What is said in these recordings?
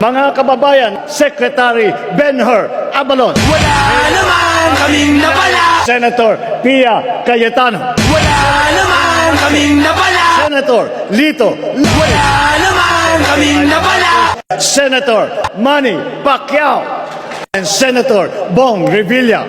Mga kababayan, Secretary Ben-Hur Abalon. Wala naman kaming napala. Senator Pia Cayetano. Wala naman kaming napala. Senator Lito. Wala naman kaming napala. Senator Manny Pacquiao. And Senator Bong Revilla.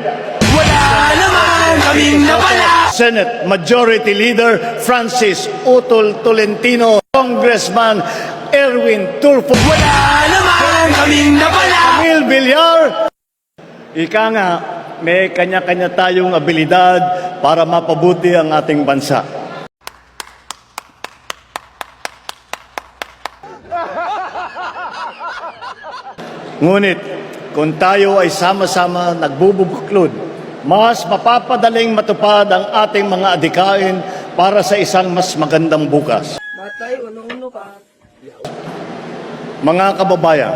Wala naman kaming napala. Senate Majority Leader Francis Utol Tolentino. Congressman Erwin Tulfo. Wala naman kaming napala. Emil Villar. Ika nga, may kanya-kanya tayong abilidad para mapabuti ang ating bansa. Ngunit, kung tayo ay sama-sama nagbubuklod, mas mapapadaling matupad ang ating mga adikain para sa isang mas magandang bukas. Matay, uno-uno ka. Mga kababayan,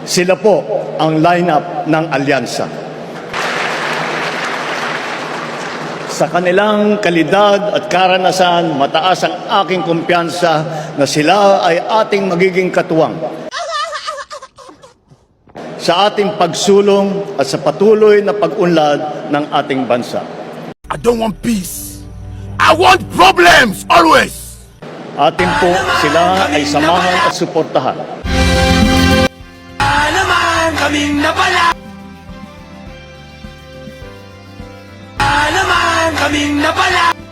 sila po ang lineup ng alyansa. Sa kanilang kalidad at karanasan, mataas ang aking kumpiyansa na sila ay ating magiging katuwang sa ating pagsulong at sa patuloy na pag-unlad ng ating bansa. I don't want peace. I want problems always. Atin po sila ay samahan at suportahan. Wala naman kaming napala. Wala naman kaming napala.